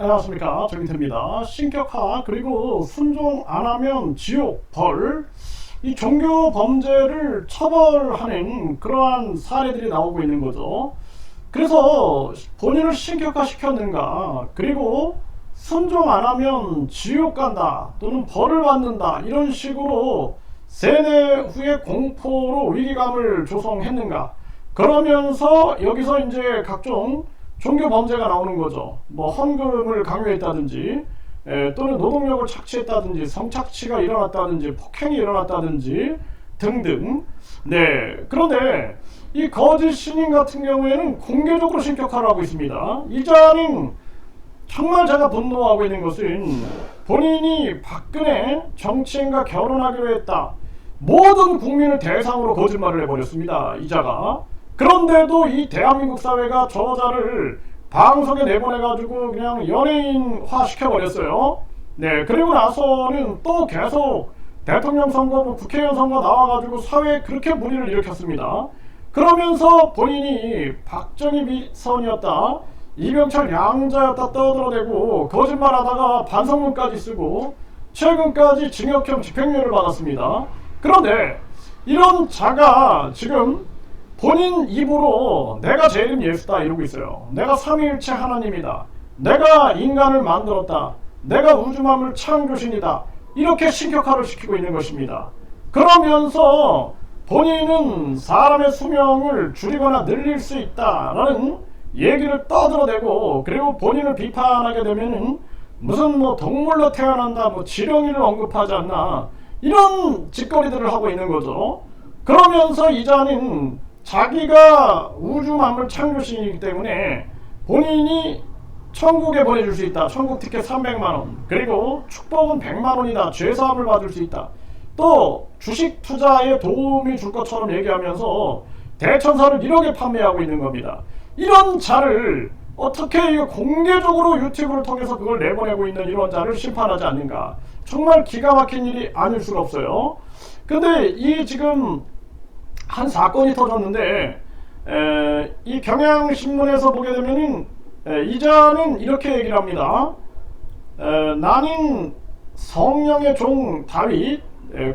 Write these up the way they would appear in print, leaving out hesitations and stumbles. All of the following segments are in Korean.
안녕하십니까, 정인태입니다. 신격화 그리고 순종 안하면 지옥, 벌, 이 종교 범죄를 처벌하는 그러한 사례들이 나오고 있는 거죠. 그래서 본인을 신격화 시켰는가, 그리고 순종 안하면 지옥 간다 또는 벌을 받는다, 이런 식으로 세뇌 후에 공포로 위기감을 조성했는가. 그러면서 여기서 이제 각종 종교 범죄가 나오는 거죠. 뭐 헌금을 강요했다든지, 또는 노동력을 착취했다든지, 성착취가 일어났다든지, 폭행이 일어났다든지 등등. 네, 그런데 이 거짓 신인 같은 경우에는 공개적으로 신격화를 하고 있습니다. 이자는 정말 제가 분노하고 있는 것은, 본인이 박근혜 정치인과 결혼하기로 했다, 모든 국민을 대상으로 거짓말을 해버렸습니다, 이자가. 그런데도 이 대한민국 사회가 저자를 방송에 내보내가지고 그냥 연예인화 시켜버렸어요. 네, 그리고 나서는 또 계속 대통령 선거, 국회의원 선거 나와가지고 사회에 그렇게 물의를 일으켰습니다. 그러면서 본인이 박정희 비선이었다, 이병철 양자였다 떠들어대고 거짓말하다가 반성문까지 쓰고 최근까지 징역형 집행유예를 받았습니다. 그런데 이런 자가 지금 본인 입으로 내가 재림 예수다 이러고 있어요. 내가 삼위일체 하나님이다, 내가 인간을 만들었다, 내가 우주만물 창조신이다, 이렇게 신격화를 시키고 있는 것입니다. 그러면서 본인은 사람의 수명을 줄이거나 늘릴 수 있다라는 얘기를 떠들어대고, 그리고 본인을 비판하게 되면은 무슨 뭐 동물로 태어난다, 뭐 지렁이를 언급하지 않나, 이런 짓거리들을 하고 있는 거죠. 그러면서 이자는 자기가 우주 만물 창조신이기 때문에 본인이 천국에 보내줄 수 있다, 천국 티켓 300만원, 그리고 축복은 100만원이다, 죄사함을 받을 수 있다, 또 주식 투자에 도움이 줄 것처럼 얘기하면서 대천사를 1억에 판매하고 있는 겁니다. 이런 자를 어떻게 공개적으로 유튜브를 통해서 그걸 내보내고 있는 이런 자를 심판하지 않는가. 정말 기가 막힌 일이 아닐 수가 없어요. 근데 이 지금 한 사건이 터졌는데, 이 경향신문에서 보게 되면은 이자는 이렇게 얘기를 합니다. 나는 성령의 종 다윗,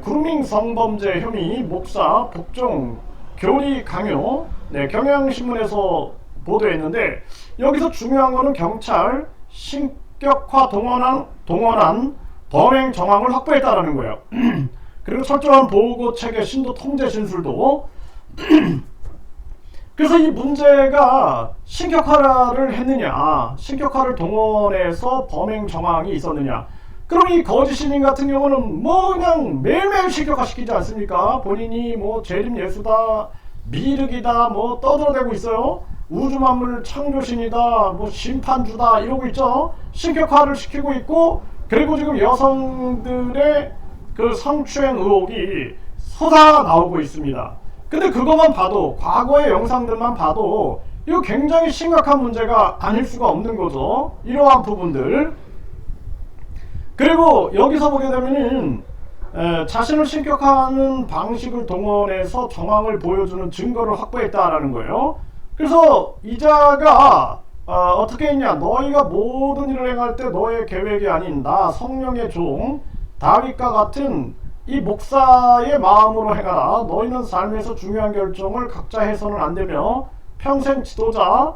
그루밍 성범죄 혐의, 목사 복종 교리 강요. 네, 경향신문에서 보도했는데, 여기서 중요한 거는 경찰 신격화 동원한 범행 정황을 확보했다라는 거예요. 그리고 철저한 보고 체계, 신도 통제 진술도. 그래서 이 문제가 신격화를 했느냐, 신격화를 동원해서 범행 정황이 있었느냐. 그럼 이 거짓 신인 같은 경우는 뭐 그냥 매일매일 신격화 시키지 않습니까? 본인이 뭐 재림 예수다, 미륵이다, 뭐 떠들어대고 있어요. 우주 만물 창조신이다, 뭐 심판주다, 이러고 있죠. 신격화를 시키고 있고, 그리고 지금 여성들의 그 성추행 의혹이 쏟아 나오고 있습니다. 근데 그것만 봐도, 과거의 영상들만 봐도 이거 굉장히 심각한 문제가 아닐 수가 없는 거죠, 이러한 부분들. 그리고 여기서 보게 되면은 자신을 신격화하는 방식을 동원해서 정황을 보여주는 증거를 확보했다라는 거예요. 그래서 이자가 어떻게 했냐, 너희가 모든 일을 행할 때 너의 계획이 아닌 나 성령의 종 다윗과 같은 이 목사의 마음으로 행하라. 너희는 삶에서 중요한 결정을 각자 해서는 안 되며 평생 지도자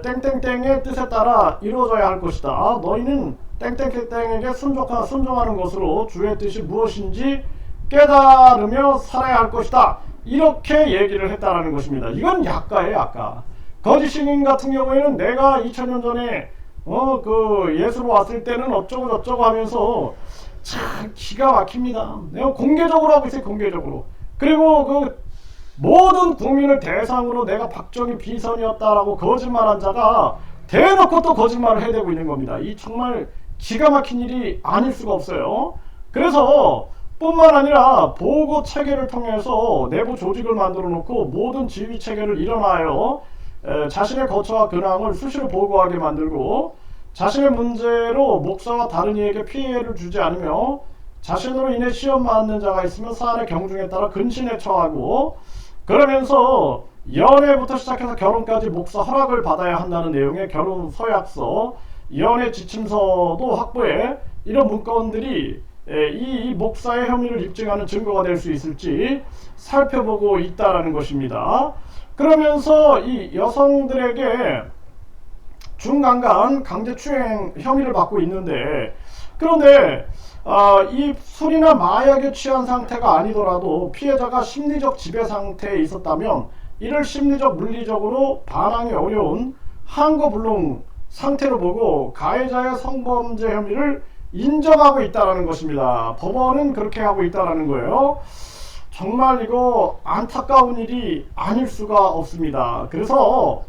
땡땡땡의 뜻에 따라 이루어져야 할 것이다. 너희는 땡땡땡에게 순종하는 것으로 주의 뜻이 무엇인지 깨달으며 살아야 할 것이다, 이렇게 얘기를 했다라는 것입니다. 이건 약가예요, 약가. 거짓 신인 같은 경우에는 내가 2000년 전에 그 예수로 왔을 때는 어쩌고 저쩌고 하면서 참 기가 막힙니다. 내가 공개적으로 하고 있어요, 공개적으로. 그리고 그 모든 국민을 대상으로 내가 박정희 비선이었다라고 거짓말한 자가 대놓고 또 거짓말을 해대고 있는 겁니다. 이 정말 기가 막힌 일이 아닐 수가 없어요. 그래서 뿐만 아니라 보고 체계를 통해서 내부 조직을 만들어 놓고 모든 지휘 체계를 일어나요. 자신의 거처와 근황을 수시로 보고하게 만들고, 자신의 문제로 목사와 다른 이에게 피해를 주지 않으며 자신으로 인해 시험 맞는 자가 있으면 사안의 경중에 따라 근신에 처하고, 그러면서 연애부터 시작해서 결혼까지 목사 허락을 받아야 한다는 내용의 결혼 서약서, 연애 지침서도 확보해 이런 문건들이 이 목사의 혐의를 입증하는 증거가 될 수 있을지 살펴보고 있다라는 것입니다. 그러면서 이 여성들에게 중간간 강제추행 혐의를 받고 있는데, 그런데 이 술이나 마약에 취한 상태가 아니더라도 피해자가 심리적 지배 상태에 있었다면 이를 심리적 물리적으로 반항이 어려운 항거불능 상태로 보고 가해자의 성범죄 혐의를 인정하고 있다는 것입니다. 법원은 그렇게 하고 있다는 거예요. 정말 이거 안타까운 일이 아닐 수가 없습니다. 그래서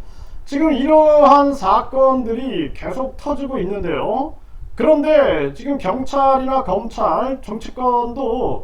지금 이러한 사건들이 계속 터지고 있는데요. 그런데 지금 경찰이나 검찰, 정치권도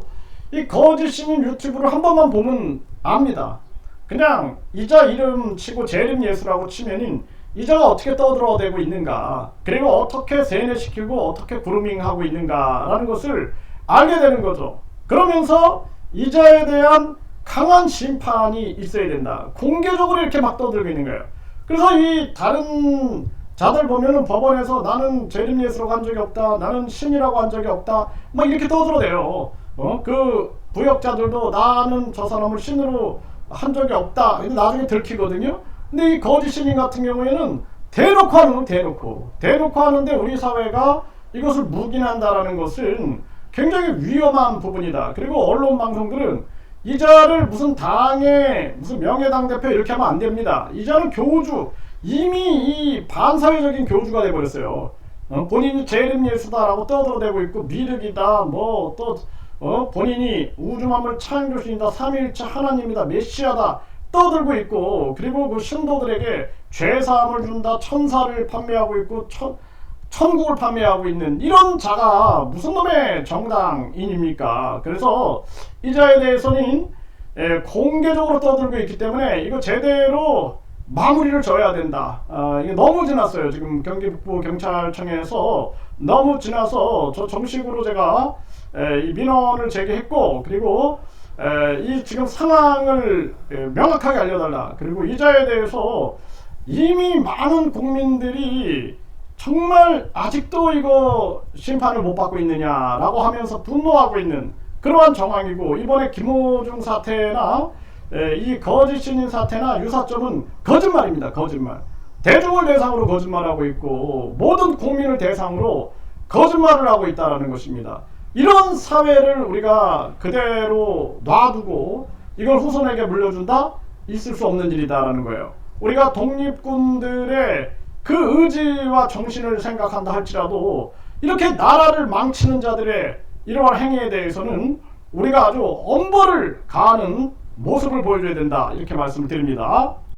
이 거짓 신인 유튜브를 한 번만 보면 압니다. 그냥 이자 이름 치고 재림 예수라고 치면은 이자가 어떻게 떠들어대고 있는가, 그리고 어떻게 세뇌시키고 어떻게 그루밍하고 있는가라는 것을 알게 되는 거죠. 그러면서 이자에 대한 강한 심판이 있어야 된다, 공개적으로 이렇게 막 떠들고 있는 거예요. 그래서 이 다른 자들 보면은 법원에서 나는 재림 예수라고 한 적이 없다, 나는 신이라고 한 적이 없다, 막 이렇게 떠들어대요. 그 부역자들도 나는 저 사람을 신으로 한 적이 없다. 근데 나중에 들키거든요. 근데 이 거짓 신인 같은 경우에는 대놓고 하는 건 대놓고 하는데 우리 사회가 이것을 묵인한다라는 것은 굉장히 위험한 부분이다. 그리고 언론 방송들은 이자를 무슨 당의 무슨 명예당 대표 이렇게 하면 안 됩니다. 이자는 교주, 이미 이 반사회적인 교주가 돼버렸어요. 본인이 재림 예수다라고 떠들어대고 있고, 미륵이다, 뭐 또 본인이 우주만물 창조주이다, 삼위일체 하나님이다, 메시아다 떠들고 있고, 그리고 그 신도들에게 죄사함을 준다, 천사를 판매하고 있고, 천국을 판매하고 있는 이런 자가 무슨 놈의 정당인입니까? 그래서 이자에 대해서는 공개적으로 떠들고 있기 때문에 이거 제대로 마무리를 져야 된다. 이게 너무 지났어요. 지금 경기 북부 경찰청에서 너무 지나서 저 정식으로 제가 이 민원을 제기했고, 그리고 이 지금 상황을 명확하게 알려달라. 그리고 이자에 대해서 이미 많은 국민들이 정말 아직도 이거 심판을 못 받고 있느냐라고 하면서 분노하고 있는 그러한 정황이고, 이번에 김호중 사태나 이 거짓 신인 사태나 유사점은 거짓말입니다. 거짓말. 대중을 대상으로 거짓말하고 있고 모든 국민을 대상으로 거짓말을 하고 있다는 것입니다. 이런 사회를 우리가 그대로 놔두고 이걸 후손에게 물려준다? 있을 수 없는 일이다라는 거예요. 우리가 독립군들의 그 의지와 정신을 생각한다 할지라도 이렇게 나라를 망치는 자들의 이러한 행위에 대해서는 우리가 아주 엄벌을 가하는 모습을 보여줘야 된다, 이렇게 말씀을 드립니다.